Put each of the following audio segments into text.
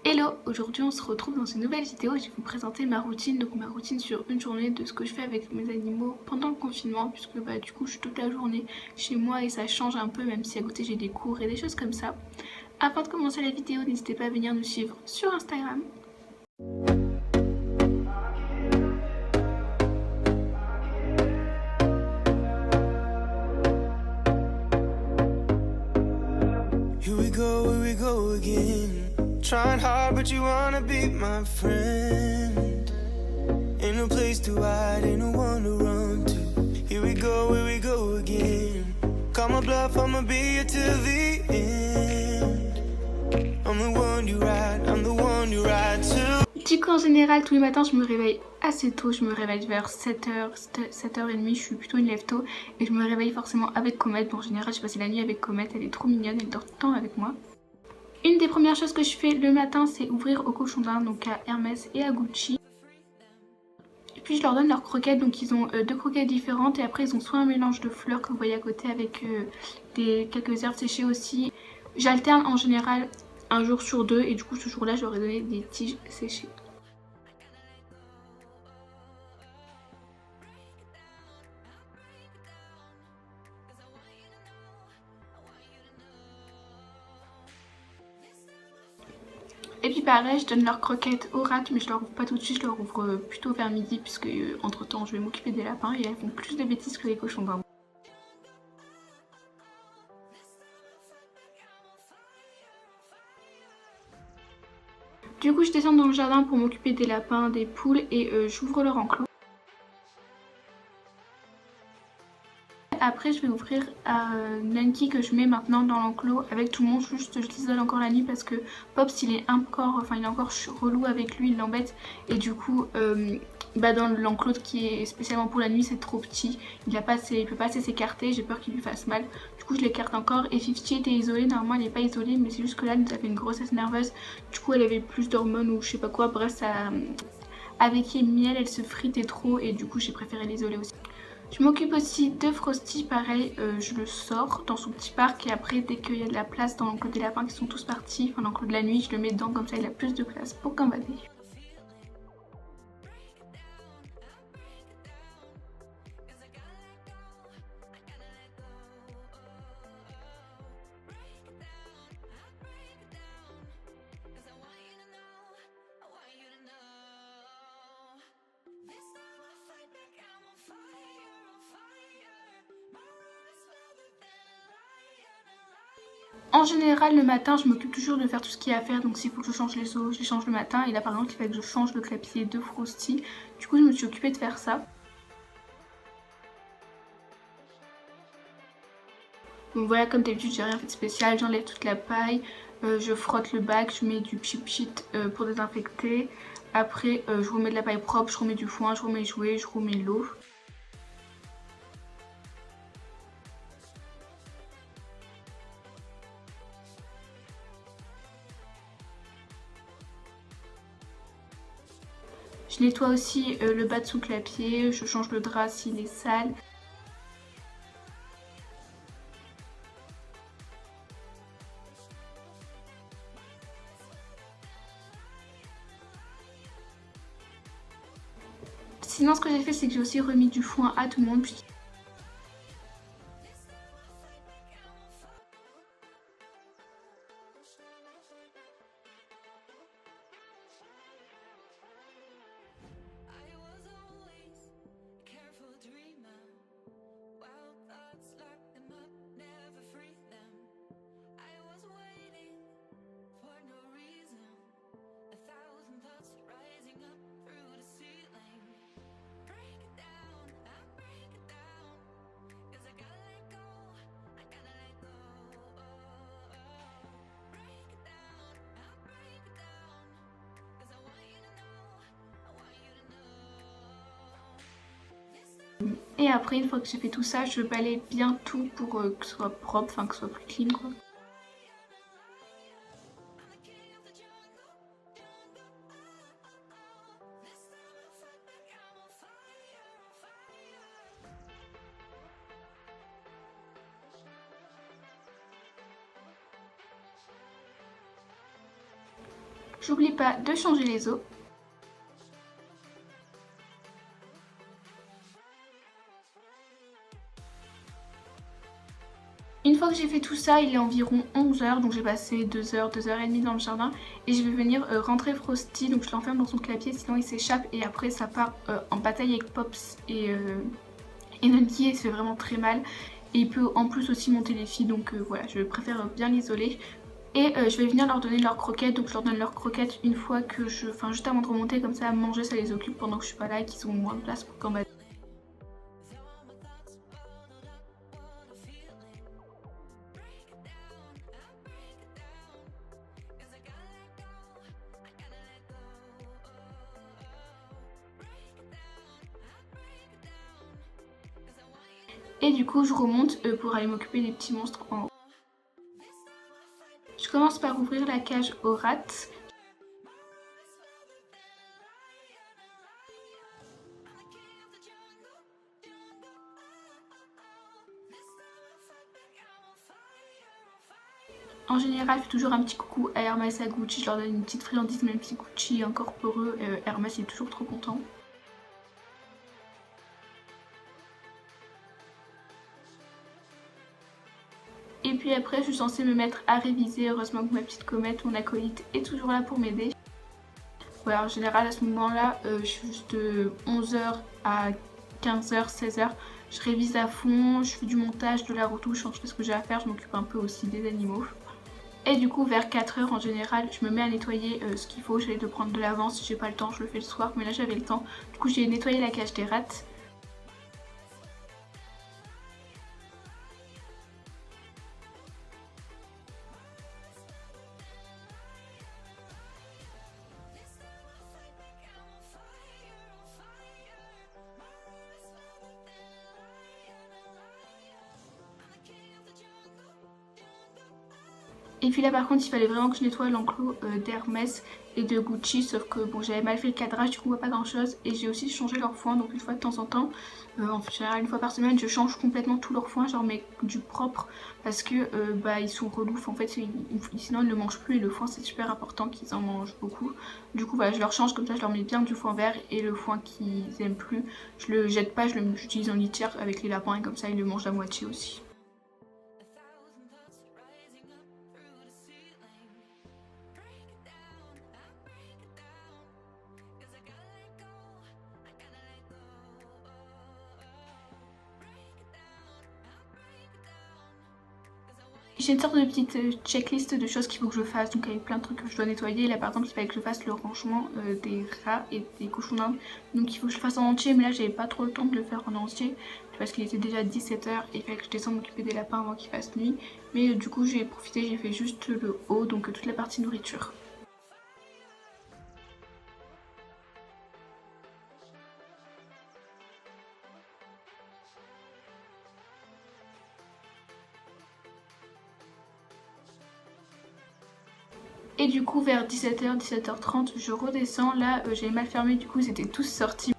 Hello, aujourd'hui on se retrouve dans une nouvelle vidéo et je vais vous présenter ma routine, donc ma routine sur une journée de ce que je fais avec mes animaux pendant le confinement puisque du coup je suis toute la journée chez moi et ça change un peu même si à côté j'ai des cours et des choses comme ça. Avant de commencer la vidéo, n'hésitez pas à venir nous suivre sur Instagram. Here we go again. Trying hard, but you wanna be my friend. Ain't no place to hide, ain't no one to run to. Here we go again. Call my bluff, I'ma be here till the end. I'm the one you ride to. Du coup en général tous les matins je me réveille assez tôt, je me réveille vers 7h, 7h30, je suis plutôt une lève tôt et je me réveille forcément avec Comète. Bon, en général je passe la nuit avec Comète, elle est trop mignonne, elle dort tout le temps avec moi. Une des premières choses que je fais le matin c'est ouvrir au cochon d'Inde, donc à Hermès et à Gucci. Et puis je leur donne leurs croquettes, donc ils ont deux croquettes différentes et après ils ont soit un mélange de fleurs que vous voyez à côté avec quelques herbes séchées aussi. J'alterne en général un jour sur deux et du coup ce jour-là je leur ai donné des tiges séchées. Et puis pareil, je donne leurs croquettes aux rats, mais je leur ouvre pas tout de suite, je leur ouvre plutôt vers midi puisque entre temps je vais m'occuper des lapins et elles font plus de bêtises que les cochons d'Inde. Du coup je descends dans le jardin pour m'occuper des lapins, des poules et j'ouvre leur enclos. Après je vais ouvrir Nanky que je mets maintenant dans l'enclos avec tout le monde, juste je l'isole encore la nuit parce que Pops il est encore relou avec lui, il l'embête et du coup dans l'enclos qui est spécialement pour la nuit c'est trop petit, il peut pas assez s'écarter, j'ai peur qu'il lui fasse mal. Du coup je l'écarte encore et Fifty était isolée, normalement elle n'est pas isolée mais c'est juste que là elle nous a fait une grossesse nerveuse, du coup elle avait plus d'hormones ou je sais pas quoi, bref ça... Avec les miel elle se fritait trop et du coup j'ai préféré l'isoler aussi. Je m'occupe aussi de Frosty, pareil, je le sors dans son petit parc et après dès qu'il y a de la place dans l'enclos des lapins qui sont tous partis, enfin l'enclos de la nuit, je le mets dedans comme ça il a plus de place pour gambader. En général le matin je m'occupe toujours de faire tout ce qu'il y a à faire, donc s'il faut que je change les eaux je les change le matin et là par exemple il fallait que je change le clapier de Frosty, du coup je me suis occupée de faire ça. Donc voilà, comme d'habitude j'ai rien fait de spécial, j'enlève toute la paille, je frotte le bac, je mets du pchit pour désinfecter, après je remets de la paille propre, je remets du foin, je remets les jouets, je remets l'eau. Je nettoie aussi le bas de son clapier, je change le drap s'il est sale. Sinon ce que j'ai fait c'est que j'ai aussi remis du foin à tout le monde. Et après une fois que j'ai fait tout ça, je balaye bien tout pour que ce soit propre, enfin que ce soit plus clean quoi. J'oublie pas de changer les eaux. Une fois que j'ai fait tout ça, il est environ 11 h, donc j'ai passé 2 heures, 2 h 30 dans le jardin et je vais venir rentrer Frosty, donc je l'enferme dans son clapier sinon il s'échappe et après ça part en bataille avec Pops et Nunky et c'est vraiment très mal et il peut en plus aussi monter les filles donc voilà, je préfère bien l'isoler. Et je vais venir leur donner leurs croquettes, donc je leur donne leurs croquettes une fois que enfin juste avant de remonter, comme ça à manger ça les occupe pendant que je suis pas là et qu'ils ont moins de place pour combattre. Et du coup je remonte pour aller m'occuper des petits monstres en haut. Je commence par ouvrir la cage aux rats. En général, je fais toujours un petit coucou à Hermès et à Gucci, je leur donne une petite friandise, même si Gucci est encore peureux, Hermès est toujours trop content. Et puis après, je suis censée me mettre à réviser, heureusement que ma petite comète, mon acolyte, est toujours là pour m'aider. Voilà, en général, à ce moment-là, je suis juste de 11 h à 15 h, 16 h. Je révise à fond, je fais du montage, de la retouche, je fais ce que j'ai à faire, je m'occupe un peu aussi des animaux. Et du coup vers 4 h en général je me mets à nettoyer ce qu'il faut, j'essaie de prendre de l'avance, si j'ai pas le temps je le fais le soir mais là j'avais le temps. Du coup j'ai nettoyé la cage des rats. Et puis là par contre il fallait vraiment que je nettoie l'enclos d'Hermès et de Gucci, sauf que bon j'avais mal fait le cadrage, du coup on voit pas grand chose. Et j'ai aussi changé leur foin, donc une fois de temps en temps, en général une fois par semaine je change complètement tout leur foin, genre mets du propre parce que bah ils sont relous, en fait sinon ils ne mangent plus et le foin c'est super important qu'ils en mangent beaucoup. Du coup voilà je leur change comme ça, je leur mets bien du foin vert et le foin qu'ils aiment plus je le jette pas, j'utilise en litière avec les lapins et comme ça ils le mangent à moitié aussi. J'ai une sorte de petite checklist de choses qu'il faut que je fasse, donc avec plein de trucs que je dois nettoyer. Là par exemple il fallait que je fasse le rangement des rats et des cochons d'Inde, donc il faut que je le fasse en entier, mais là j'avais pas trop le temps de le faire en entier parce qu'il était déjà 17 h et il fallait que je descende m'occuper des lapins avant qu'il fasse nuit. Mais du coup j'ai profité, j'ai fait juste le haut, donc toute la partie nourriture. Et du coup vers 17 h, 17 h 30 je redescends, là j'avais mal fermé, du coup ils étaient tous sortis.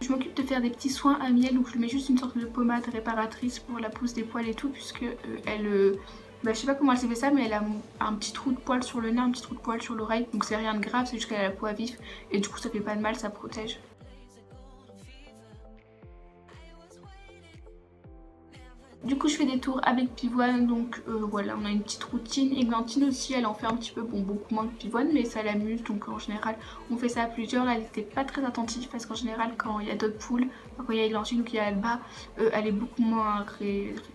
Je m'occupe de faire des petits soins à miel, donc je lui mets juste une sorte de pommade réparatrice pour la pousse des poils et tout, puisque elle... bah, je sais pas comment elle s'est fait ça, mais elle a un petit trou de poil sur le nez, un petit trou de poil sur l'oreille, donc c'est rien de grave, c'est juste qu'elle a la peau à vif, et du coup ça fait pas de mal, ça protège. Du coup je fais des tours avec Pivoine, donc voilà, on a une petite routine. Églantine aussi, elle en fait un petit peu, bon beaucoup moins que Pivoine, mais ça l'amuse, donc en général on fait ça à plusieurs. Là elle était pas très attentive parce qu'en général quand il y a d'autres poules, quand il y a Églantine ou qu'il y a Alba, elle est beaucoup moins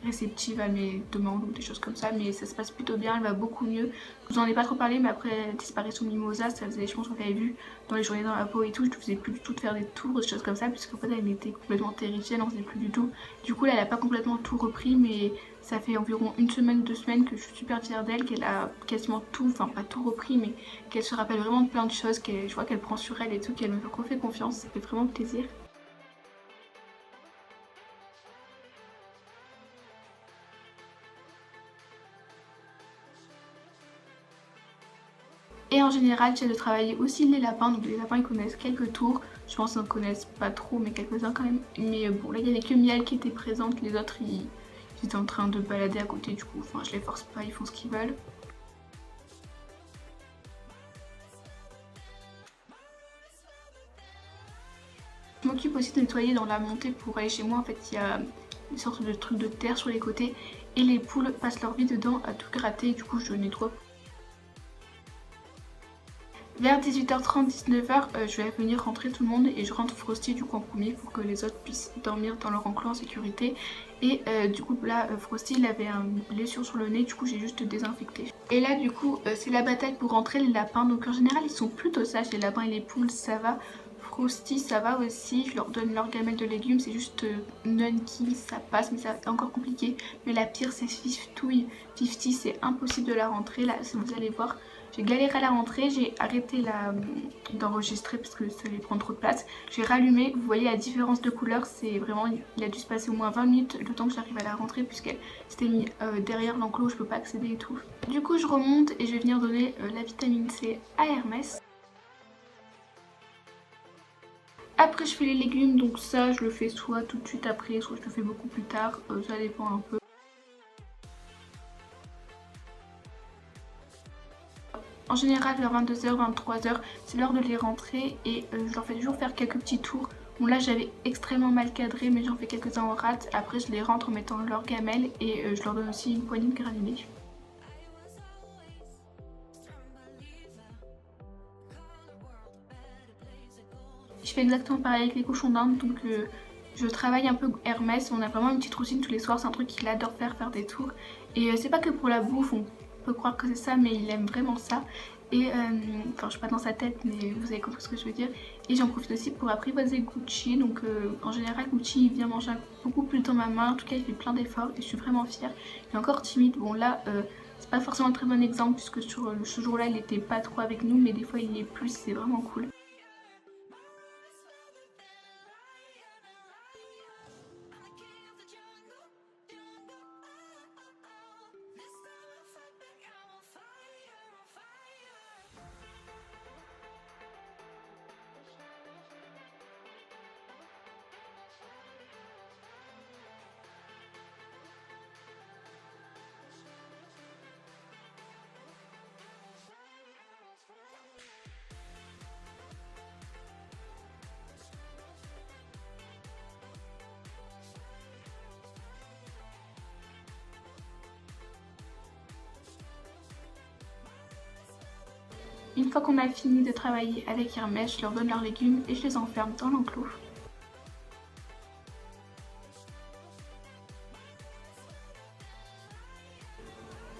réceptive à mes demandes ou des choses comme ça, mais ça se passe plutôt bien, elle va beaucoup mieux. Je vous en ai pas trop parlé, mais après la disparition de Mimosa, ça faisait, je pense que vous l'avez vu dans les journées dans la peau et tout, je ne faisais plus du tout de faire des tours, des choses comme ça, puisqu'en fait elle était complètement terrifiée, elle n'en faisait plus du tout. Du coup là elle a pas complètement tout repris, mais ça fait environ une semaine ou 2 semaines que je suis super fière d'elle, qu'elle a quasiment tout, enfin pas tout repris, mais qu'elle se rappelle vraiment de plein de choses, je vois qu'elle prend sur elle et tout, qu'elle me refait confiance, ça fait vraiment plaisir. Et en général j'essaie de travailler aussi les lapins, donc les lapins ils connaissent quelques tours, je pense qu'ils en connaissent pas trop mais quelques-uns quand même. Mais bon là il y avait que Miel qui était présente, les autres ils ils étaient en train de balader à côté du coup, enfin je les force pas, ils font ce qu'ils veulent. Je m'occupe aussi de nettoyer dans la montée pour aller chez moi. En fait il y a des sortes de trucs de terre sur les côtés et les poules passent leur vie dedans à tout gratter et du coup je nettoie. Vers 18h30, 19h, je vais venir rentrer tout le monde et je rentre Frosty du coup en premier pour que les autres puissent dormir dans leur enclos en sécurité. Et du coup là, Frosty il avait une blessure sur le nez, du coup j'ai juste désinfecté. Et là du coup c'est la bataille pour rentrer les lapins. Donc en général ils sont plutôt sages, les lapins et les poules ça va. Frosty ça va aussi, je leur donne leur gamelle de légumes, c'est juste Nunky ça passe mais c'est encore compliqué. Mais la pire c'est Fiftouille, Fifty c'est impossible de la rentrer, là vous allez voir. J'ai galéré à la rentrée, j'ai arrêté d'enregistrer parce que ça allait prendre trop de place. J'ai rallumé, vous voyez la différence de couleur, c'est vraiment, il a dû se passer au moins 20 minutes le temps que j'arrive à la rentrée puisqu'elle s'était mise derrière l'enclos, je peux pas accéder et tout. Du coup je remonte et je vais venir donner la vitamine C à Hermès. Après je fais les légumes, donc ça je le fais soit tout de suite après, soit je le fais beaucoup plus tard, ça dépend un peu. En général vers 22h, 23h, c'est l'heure de les rentrer et je leur fais toujours faire quelques petits tours. Bon là j'avais extrêmement mal cadré mais j'en fais quelques-uns en rate. Après je les rentre en mettant leur gamelle et je leur donne aussi une poignée de granulés. Je fais exactement pareil avec les cochons d'Inde, donc je travaille un peu Hermès. On a vraiment une petite routine tous les soirs, c'est un truc qu'il adore faire des tours. Et c'est pas que pour la bouffe, on peut croire que c'est ça, mais il aime vraiment ça. Et enfin je suis pas dans sa tête, mais vous avez compris ce que je veux dire. Et j'en profite aussi pour apprivoiser Gucci, donc en général Gucci il vient manger beaucoup plus dans ma main. En tout cas il fait plein d'efforts et je suis vraiment fière. Il est encore timide, bon là c'est pas forcément un très bon exemple puisque sur ce jour là il était pas trop avec nous, mais des fois il y est plus, c'est vraiment cool. Une fois qu'on a fini de travailler avec Hermès, je leur donne leurs légumes et je les enferme dans l'enclos.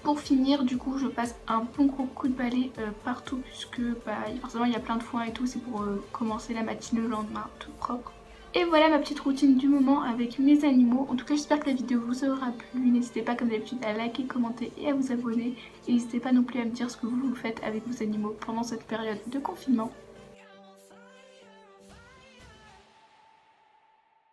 Pour finir, du coup, je passe un bon gros coup de balai partout puisque forcément il y a plein de foin et tout, c'est pour commencer la matinée le lendemain tout propre. Et voilà ma petite routine du moment avec mes animaux. En tout cas j'espère que la vidéo vous aura plu. N'hésitez pas comme d'habitude à liker, commenter et à vous abonner. Et n'hésitez pas non plus à me dire ce que vous faites avec vos animaux pendant cette période de confinement.